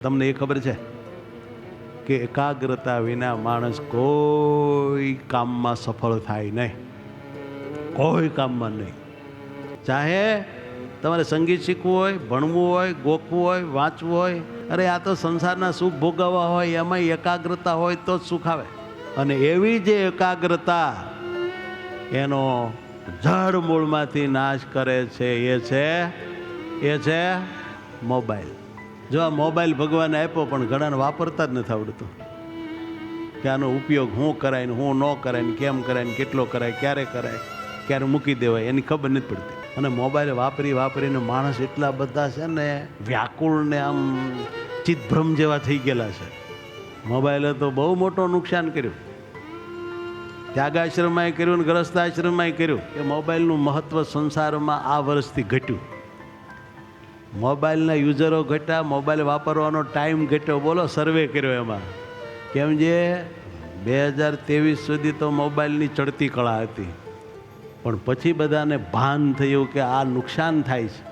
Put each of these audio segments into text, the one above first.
તમને એ ખબર છે કે એકાગ્રતા વિના માણસ કોઈ કામમાં સફળ થાય નહીં, કોઈ કામમાં નહીં. ચાહે તમારે સંગીત શીખવું હોય, ભણવું હોય, ગોખવું હોય, વાંચવું હોય, અરે આ તો સંસારના સુખ ભોગવવા હોય એમાં એકાગ્રતા હોય તો જ સુખ આવે. અને એવી જે એકાગ્રતા એનો જડ મૂળમાંથી નાશ કરે છે એ છે મોબાઈલ. જો આ મોબાઈલ ભગવાને આપ્યો પણ ઘણાને વાપરતા જ નથી આવડતું કે આનો ઉપયોગ શું કરાય ને શું ન કરાય ને કેમ કરાય ને કેટલો કરાય, ક્યારે મૂકી દેવાય એની ખબર નથી પડતી. અને મોબાઈલ વાપરીને માણસ એટલા બધા છે ને વ્યાકુળ ને આમ ચિત્તભ્રમ જેવા થઈ ગયેલા છે. મોબાઈલે તો બહુ મોટું નુકસાન કર્યું, ત્યાગાશ્રમમાં કર્યું ને ગ્રસ્તાશ્રમમાં કર્યું. કે મોબાઈલનું મહત્ત્વ સંસારમાં આ વર્ષથી ઘટ્યું. મોબાઈલના યુઝરો ઘટ્યા, મોબાઈલ વાપરવાનો ટાઈમ ઘટ્યો. બોલો, સર્વે કર્યો એમાં કેમ જે 2023 સુધી તો મોબાઈલની ચડતી કળા હતી, પણ પછી બધાને ભાન થયું કે આ નુકસાન થાય છે.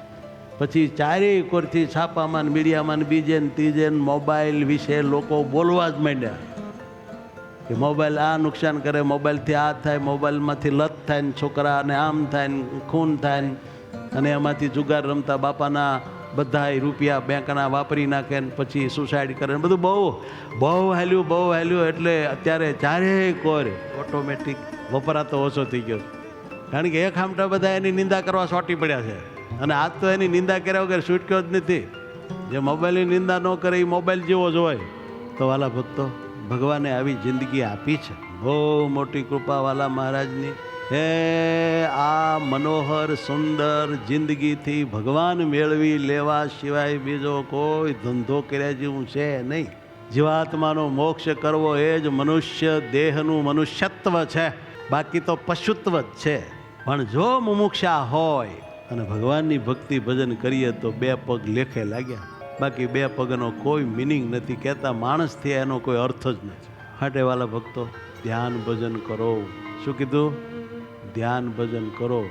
પછી ચારેય કોરથી છાપામાં મીડિયામાં બીજે ને ત્રીજે મોબાઈલ વિશે લોકો બોલવા જ માંડ્યા કે મોબાઈલ આ નુકસાન કરે, મોબાઈલથી આ થાય, મોબાઈલમાંથી લત થાય ને છોકરાને આમ થાય ને ખૂન થાય ને, અને એમાંથી જુગાર રમતા બાપાના બધા રૂપિયા બેંકના વાપરી નાખે ને પછી સુસાઇડ કરે ને બધું બહુ હાલ્યું. એટલે અત્યારે ચારેય કોર ઓટોમેટિક વપરાતો ઓછો થઈ ગયો, કારણ કે એક હામટા બધા એની નિંદા કરવા ચોંટી પડ્યા છે. અને આજ તો એની નિંદા કર્યા વગર છૂટક્યો જ નથી. જે મોબાઈલની નિંદા ન કરે એ મોબાઈલ જેવો જ હોય. તો વાલા ભક્તો, ભગવાને આવી જિંદગી આપી છે, બહુ મોટી કૃપા વાલા મહારાજની. હે આ મનોહર સુંદર જિંદગીથી ભગવાન મેળવી લેવા સિવાય બીજો કોઈ ધંધો કર્યા જેવું છે નહીં. જીવાત્માનો મોક્ષ કરવો એ જ મનુષ્ય દેહનું મનુષ્યત્વ છે, બાકી તો પશુત્વ જ છે. પણ જો મુમુક્ષા હોય અને ભગવાનની ભક્તિ ભજન કરીએ તો 2 પગ લેખે લાગ્યા, બાકી 2 પગનો કોઈ મિનિંગ નથી. કહેતા માણસથી એનો કોઈ અર્થ જ નથી. હાટે વાલા ભક્તો, ધ્યાન ભજન કરો. શું કીધું? ધ્યાન ભજન કરો.